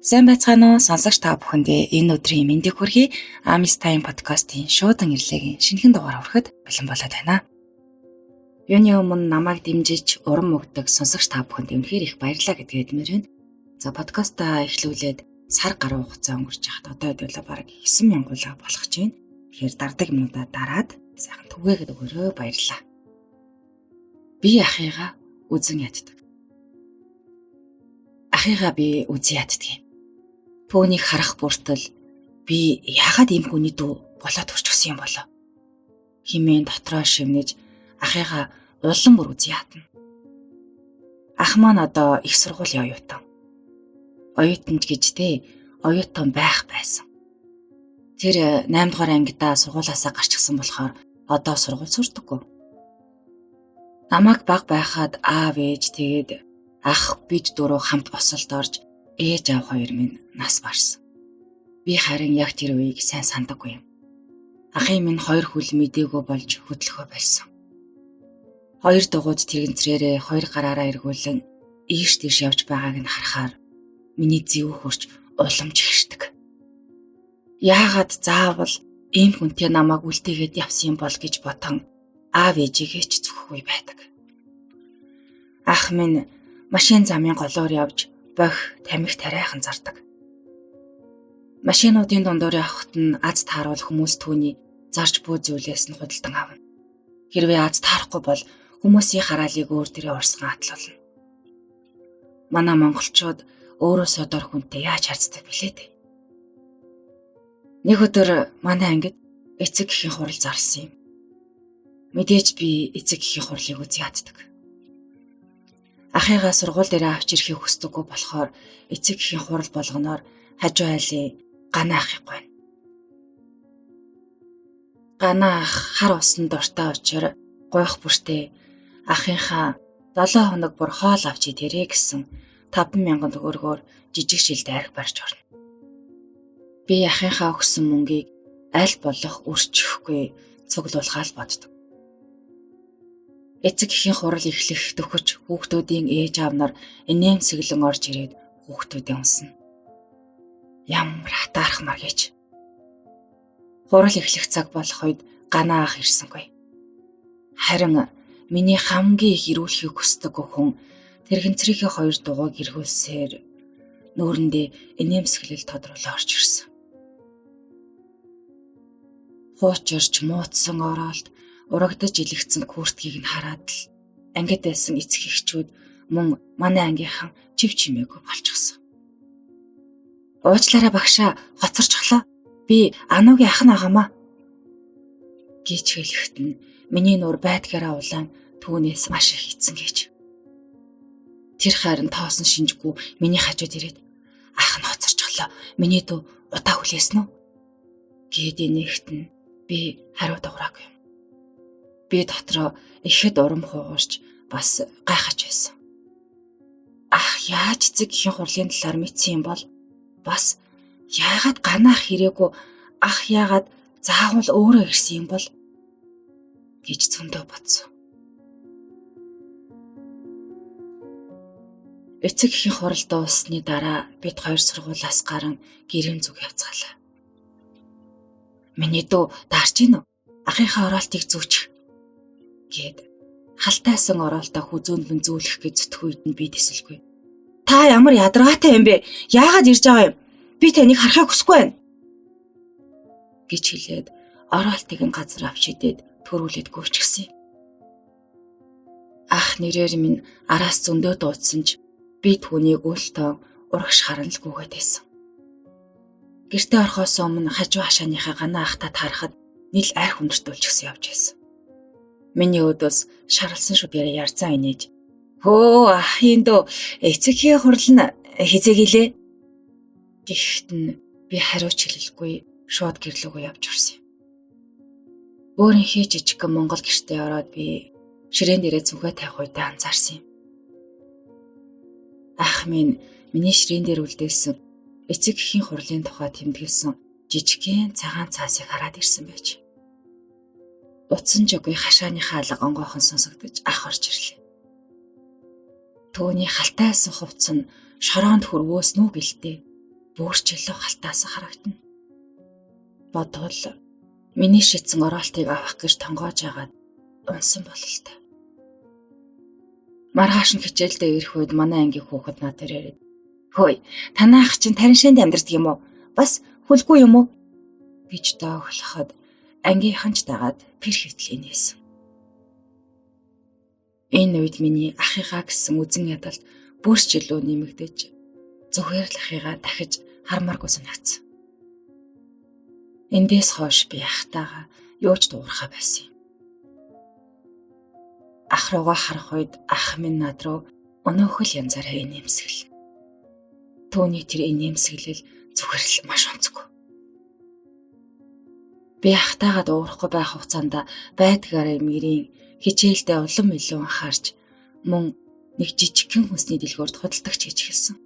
Сайн байцгаана уу сонсогч та бүхэндээ энэ өдрийн мэндийг хүргэе. Amis Time подкастын шуудан ирлэгийн шинэхэн дугаар хүрэхэд бэлэн болоод байна. Юуны өмнө намайг дэмжиж урам өгдөг сонсогч та бүхэнд үнэхээр их баярлалаа гэдгийг хэлмээр байна. За подкастаа эхлүүлээд сар гаруй хугацаа өнгөрч яхад одоо хэдүүлээ бараг 9,000 гуйлаа болох гэж байна. Тэгэхээр дардаг минутаа дараад сайхан түгээгээд өгөөрэй баярлалаа. Би ахыгаа үзэн яддаг. Ахыгаа би үзэн яддаг юм. Түүнийг харах бүртэл би яагаад ийм хүний дүү болоод төрчихсөн юм болоо хэмээн дотроо шивнэж ахыгаа улам бүр үзэн ядна. Ах маань одоо их сургуулийн оюутан. Оюутанч гэжтэй оюутан байх байсан. Тэр 8 дугаар ангидаа сургуулаасаа гарчихсан болохоор одоо сургууль сурдаггүй. Намайг баг байхад аав ээж тэгээд ах бид дөрөв хамт босолд орж ээж аав хоёр минь нас барсан. Би харин яг тэр үеийг сайн сандаггүй юм. Ахын минь 2 хөл мдээгүй болж хөдлөхөө байсан. 2 дугуйд тэрэгцрээрээ 2 гараараа эргүүлэн ийш тийш явж байгааг нь харахаар миний зэв хурч уламж ихшдэг. Яагаад заавал ийм хүнтэй намайг үлдээгээд явсан юм бол гэж ботон аав ээжигээ ч зүхгүй байдаг. Ах минь машин замын голоор явж бохи тамхи тариахан зардаг. Машинуудын дундуур явхад нь аз тааруул хүмүүс түүний зарж буй зүйлээс нь худалдан авна. Хэрвээ аз таарахгүй бол хүмүүсийн хараалыг өөр дээрээ урсган атлуулна. Манай монголчууд өөрөөсөө дор хүнтэй яаж харьцдаг билээ дээ. Нэг өдөр манай ангид эцэг эхийн хурал зарласан юм. Мэдээж би эцэг эхийн хурлыг үзье яддаг. Ахыгаа сургууль дээр авч ирэхийг хүсдэггүй болохоор эцэг эхийн хурал болгоноор хажуу айлын ганаа ахыг гойно. Ганаа ах хар усны дуртай учраас гойх бүртээ ахынхаа 7 хоног бүр хоол авч идэрэй гэсэн 5,000 төгрөгөөр жижиг шилд арх барьж орно. Би ахынхаа өгсөн мөнгийг аль болох өрчихгүй цуглуулахаа боддог. Эцэг эхийн хурал эхлэх төгөж хүүхдүүдийн ээж аав нар инээмсэглэн орж ирээд хүүхдүүдээ унсна. Ямар хатаархмар гэж. Хурал эхлэх цаг болох үед ганаа ах ирсэнгүй. Харин миний хамгийн их ирүүлэхийг хүсдэг хүн тэрэгцрийнхээ 2 дугуйг эргүүлсээр нүүрэндээ инээмсэглэл тодруулаа орж ирсэн. Хуучирч муудсан оролт урагдаж илэгцэн курткийг нь хараад л ангид байсан эцэг эхчүүд мөн манай ангийнхан чив чимээгүй болчихсон. Уучлаарай багшаа, хоцорчихлоо. Би Анугийн ах нагаамаа гэж хэлэхэд нь миний нуур байдгаараа улаан түүнээс маш их эцэн гэж. Тэр харин тоосон шинжгүй миний хажууд ирээд ах нь хоцорчихлоо. Миний дүү удаа хүлээсэн үү гэдэг нэгт нь би хариу дуурайгүй. Би дотроо ихэд урам хугарч бас гайхаж байсан. Ах яаж эцэг эхийн хурлын талаар мэдсэн юм бол бас яагаад ганаах хэрэггүй ах яагаад заавал өөрөө ирсэн юм бол гэж зөндөө бодсон. Эцэг эхийн хурал дууссаны дараа бид 2 сургуулиас гарan гэрийн зүг явцгаалаа. Миний дүү даарч ийн үү? Ахынхаа оролтыг зүүчих гэд халтайсан оролтоо хүзүүнд нь зүүлэх гэж зүтх үед нь би тэсэлгүй. Та ямар ядаргаатай юм бэ? Яагаад ирж байгаа юм? Би таныг харахыг хүсэхгүй байна гэж хэлээд оролтыг нь газар авч идээд төрүүлээд гүйчихсэн. Ах нэрээр минь араас зөндөө дуудсан ч би түүнийг үйлтөө урагш харанл гүгээд байсан. Гэртээ орохоос өмнө хажуу хашааныхаа ганаа ахтад харахад нийл арх өндөртүүлчихсэн явж байсан. Миний өдөөс шаралсан шүдгээрээ ярцсан инээж. Хөө ахын дөө эцэг эхийн хурал нь хизээ гэлээ. Гэхдээ би хариуч хэлэлгүй шууд гэрлүүгөө явж орсон юм. Өөрийнхөө жижигхэн Монгол гэртээ ороод би ширээн дээрээ зүгээ тавих үедээ анзаарсан юм. Ах минь миний ширээн дээр үлдээсэн эцэг эхийн хурлын тухай тэмдэглэсэн жижигхэн цагаан цаасыг хараад ирсэн байж. Утсан жигүй хашааныхаа алга онгойхон сонсогдож ах орж ирлээ. Төвний халтайсан хувцс нь шороонд хөрвөөснүү гэлтэй. Бөөрчлөө халтаас харагдана. Бодвол миний шидсэн ороолтыг авах гэж тонгоож агаад унсан бололтой. Маргааш нь хичээлдээ ирэх үед манай ангийн хүүхэд надад ирээд "Хөөе, танаа ах чинь Тариншаанд амьдардаг юм уу? Бас хүлгүй юм уу?" гэж доогтлоход ангийнхан ч дагаад пэр хөвтлээ нээсэн. Энэ үед миний ахыгаа гэсэн үзэн ядалт бүрч илүү нэмэгдэж зүгээр л ахыгаа дахиж хармааргүй санагдсан. Эндээс хойш би ахтайгаа юу ч дуурхаа байсан юм. Ах руугаа харах үед ах минь над руу өнөөхөл янзаараа инээмсэглэн. Түүний тэр инээмсэглэл зүгээр л маш онцгүй. Би ахтайгаа дуурахгүй байх хугацаанд байдгаараа мэрийн хичээлдээ улам илүү анхаарч мөн нэг жижигхэн хүнсний дэлгүүрт худалдагч хийж эхэлсэн.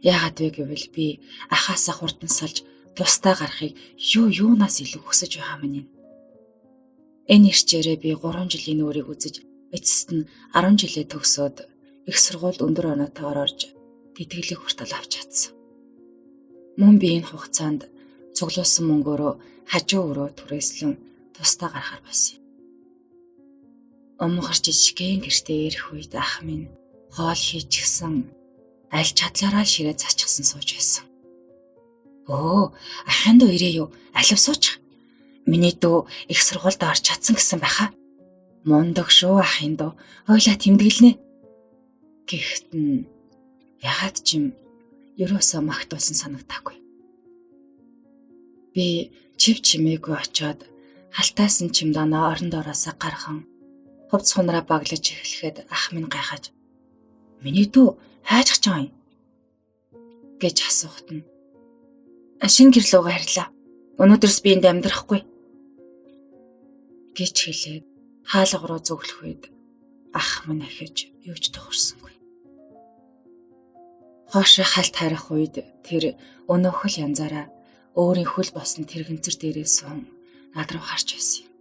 Яагаад вэ гэвэл би ахаасаа хурдан салж тусдаа гарахыг юунаас илүү хүсэж байгаа мэн юм. Энэ ирчээрээ би 3 жилийн өөрийг үзэж эцэст нь 10 жилээ төгсөөд их сургуульд өндөр оноотойгоор орж тэтгэлэг хүртэл авч чадсан. Мөн би энэ хугацаанд цуглуулсан мөнгөөрөө хажуу өрөө түрээслэн тусдаа гарахаар байсан юм. Өмнө гарч жижигхэн гэртээ ирэх үед ах минь хоол хийчихсэн аль чадлаараа ширээ заачихсан сууж байсан. "Өө, ахын дөө ирээ юу? Алив суучих. Миний дүү их сургуульд орж чадсан гэсэн байхаа. Мундаг шүү ахын дөө. Ойлаа тэмдэглэнэ." Гэхдээ ягаад ч юм ерөөсөө магтуулсан санагдаагүй. Би чив чимээгүй очиод халтаасан чимдаанаа орон доороосоо гархан хувцс хунараа баглаж эхлэхэд ах минь гайхаж "Миний дүү хайжчих жаа юм?" гэж асуухт нь "Шинэ гэрлүүгээ харьлаа. Өнөөдрөөс би энд амьдрахгүй" гэж хэлээд хаалга руу зүглэх үед ах минь ахиж юу ч тохирсонгүй. Хоошоо хальт харих үед тэр өнөөхөл янзаараа өөрийн хөл босон тэрэгэнцэр дээрээс сун над руу харж байсан юм.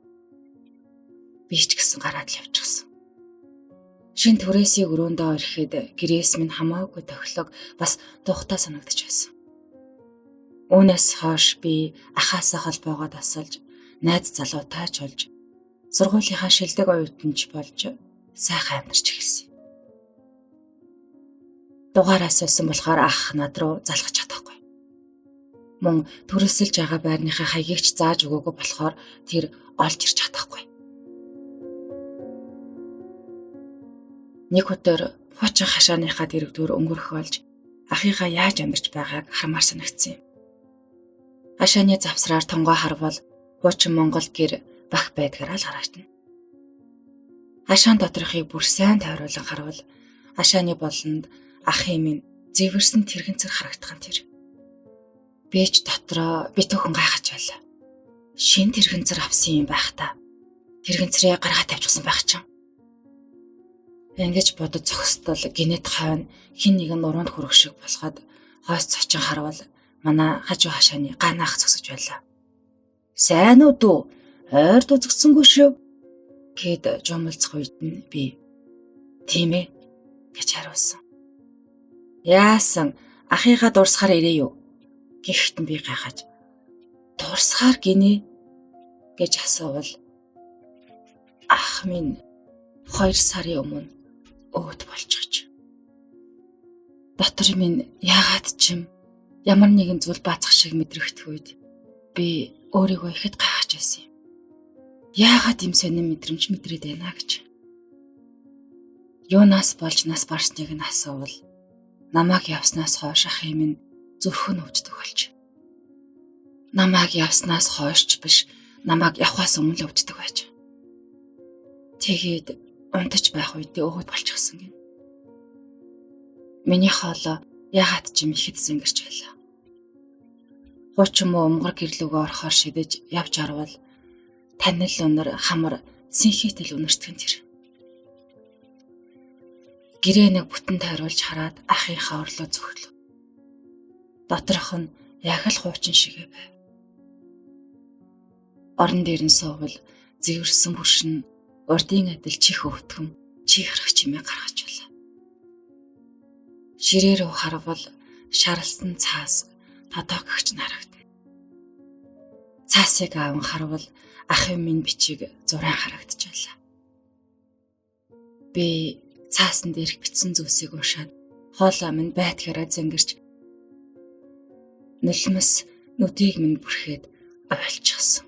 Би ч гэсэн гараад л явчихсан. Шин түрээсийн өрөөндөө ирэхэд гэрээс минь хамаагүй тохилог бас тухтай санагдаж байсан. Үүнээс хойш би ахаасаа холбоогоо тасалж, найз залуутай ч болж, сургуулийнхаа шилдэг оюутанч болж сайхан амьдарч эхэлсэн. Дугаараас өссөн болохоор ах над руу залгаж чадахгүй. Мөн төрөсөлж байгаа байрныхаа хаягийг ч зааж өгөөгүй болохоор тэр олж ирч чадахгүй. Нэг өдөр хуучин хашааныхаа дэрвдүүр өнгөрөх болж ахыгаа яаж амьдарч байгааг хармаар санагдсан юм. Хашааны завсраар тонгоо харвал хуучин Монгол гэр бах байдгаараа л харагдана. Хашаан доторхыг бүр сайн тойруулан харвал хашааны болонд ахын минь зэвэрсэн тэрэгэнцэр харагдах нь тэр. Би ч дотроо битүүхэн гайхаж байлаа. Шин тэрэгэнцэр авсан юм байх та. Тэрэгэнцрээ гаргаад тавьчихсан байх чинь. Ингэж бодож зогсдол гинэт хойно хин нэгэн нуруунд хүрэх шиг болоход хойс цочин харвал манай хажуу хашааны ганаах зогсож байлаа. "Сайн уу дүү? Ойрд үзэгсэнгүй шүү" гэд жомолцох үед нь би "Тийм ээ" гэж хариулсан. "Яасан? Ахыгаа дурсахаар ирээ юу?" Гэхдээ би гайхаж "Дурсахаар гинэ" гэж асуувал ах минь 2 сарын өмнө өвд болчихж. Дотор минь яагаад ч юм ямар нэгэн зүйл баацах шиг мэдрэгдэх үед би өөрийгөө ихэд гайхаж байсан юм. Яагаад юм сонин мэдрэмж мэдрээд байна гэж. Юунаас болж нас барсныг нь асуувал намайг явснаас хойш ахын минь зүрхэн өвддөг болж. Намайг явснаас хойш ч биш, намайг явахаас өмнө өвддөг байж. Тэгээд унтаж байх үедээ өвд болчихсон гин. Миний хоолой ягаад ч юм ихэд зингэрч байлаа. Хуучин муу умгар гэрлүүгээ орохоор шидэж явж арвал танил өнөр хамар синхитэл үнэртгэн тэр. Гэрээ нэг бүтэн тойруулж хараад ахынхаа орлоо зөвхлөө. Доторх нь яг л хуучин шигээ байв. Орон дээр нь суувал зэвэрсэн бүшин урдын адил чих өвтгөн чихрэх чимээ гаргаж байлаа. Ширээ рүү харвал шаралсан цаас тодоогч харагдана. Цаасыг аавн харвал ахын минь бичиг зураан харагдчихлаа. Би цаасан дээрх бичсэн зүйлсийг уншаад хоолой минь байтгаараа зангирч нулимс нүдийг минь бүрхээд ойлчихсон.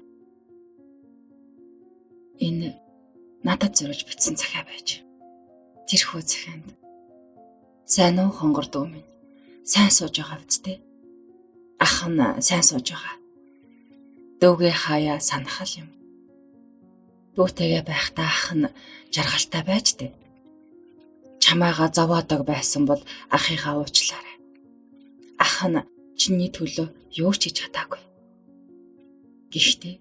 Энэ надад зориулж бичсэн захиа байж. Тэрхүү захианд сайн уу хонгор дүү минь сайн сууж байгаа биз дээ. Ах нь сайн сууж байгаа. Дүүгээ хаяа санахал юм. Дүүтэйгээ байхдаа ах нь жаргалтай байж дээ. Чамаага зовоодог байсан бол ахыгаа уучлаарай. Ах нь чиний төлөө юу ч хийж чадаагүй. Гэхдээ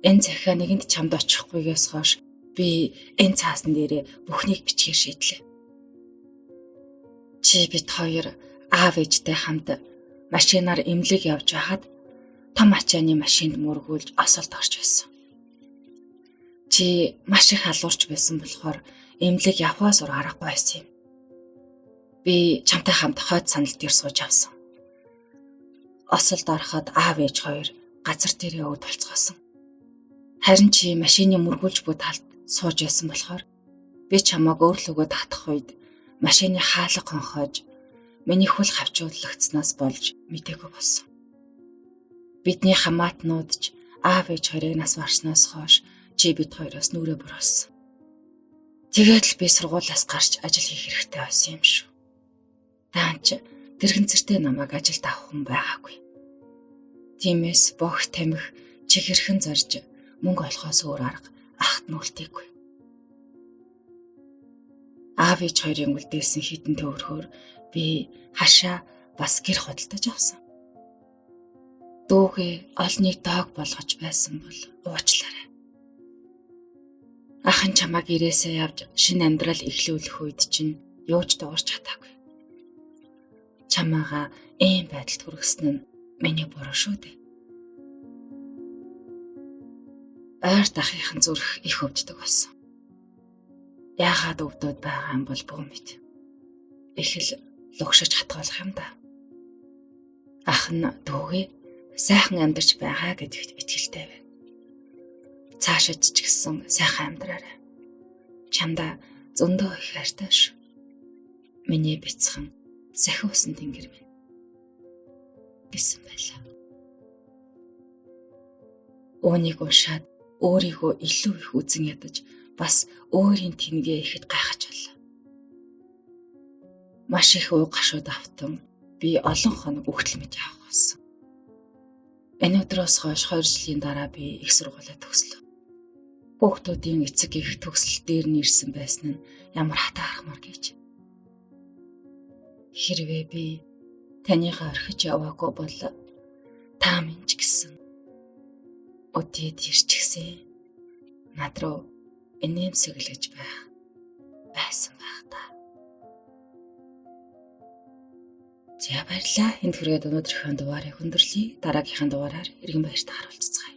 энэ захиа нэгэнд чамд очихгүйгээс хойш би энэ цаасан дээрээ бүхнийг бичгээр шийдлээ. Чи бид хоёр аав ээжтэй хамт машинаар эмнэлэг явж байхад том ачааны машинд мөргүүлж осолд орж байсан. Чи маш их алуурч байсан болохоор эмнэлэг явхаас өр аргагүй байсан юм. Би чамтай хамт хойд санал дээр сууж авсан. Осолд ороход аав ээж хоёр газар дээрээ өвд болцгоосон. Харин чи машины мөргүүлж буй талд сууж байсан болохоор би чамааг өөрлөгөө татах үед машины хаалга хонхоож миний хөл хавчуулагдсанаас болж мтэггүй болсон. Бидний хамаатнууд ч аав ээж хоёрыг нас барснаас хойш чи бид хоёроос нүрээ буруусан. Тэгээд л би сургуулиас гарч ажил хийх хэрэгтэй байсан юм шүү. Даанч тэрхэнцэртэй намайг ажилд авах хүн байгаагүй. Тиймээс богт тамхи чихэрхэн зарж мөнгө олохоос өөр арга ахт нүлтийгүй. Аав ээж хоёрын үлдээсэн хитэн төвөрхөөр би хашаа бас гэр худалдаж авсан. Дүүгээ олныг доог болгож байсан бол уучлаарай. Ахын чамааг ирээсээ явж шинэ амьдрал эхлүүлэх үед чинь юу ч дуурч чадаагүй. Чамаага ийм байдалд хүргэсэн нь миний буруу шүү дээ. Ойр дахынхан зүрх их өвддөг болсон. Яагаад өвдөд байгаа юм бол бүү мэд. Их л лугшиж хатгуулах юм да. Ах нь дүүгээ сайхан амьдарч байгаа гэдэгт итгэлтэй байна. Цаашид ч гэсэн сайхан амьдраарай. Чамда зөндөө их хайртай шүү. Миний бяцхан сахиу усан тэнгэр минь гэсэн байлаа. Өөнийг уншаад өөрийгөө илүү их үзэн ядаж бас өөрийн тэнгээ ихэд гайхаж байлаа. Маш их уу гашууд автан би олон хоног үхтэл мэт явах болсон. Энэ өдрөөс хойш 2 жилийн дараа би их сургуулаа төгслөө. Хүүхдүүдийн эцэг их төгсөл дээр нь ирсэн байсан нь ямар хатаархмар гэж. Хэрвээ би таныгаа орхиж яваагүй бол та минь ч гэсэн өдөөд ирчихсэн над руу инээмсэглэж байсан байх та. За баярлалаа. Энд хүрээд өнөөдрийнхөө дугаарыг өндөрлөе. Дараагийнхаа дугаараар иргэн баяртай харуулцгаая.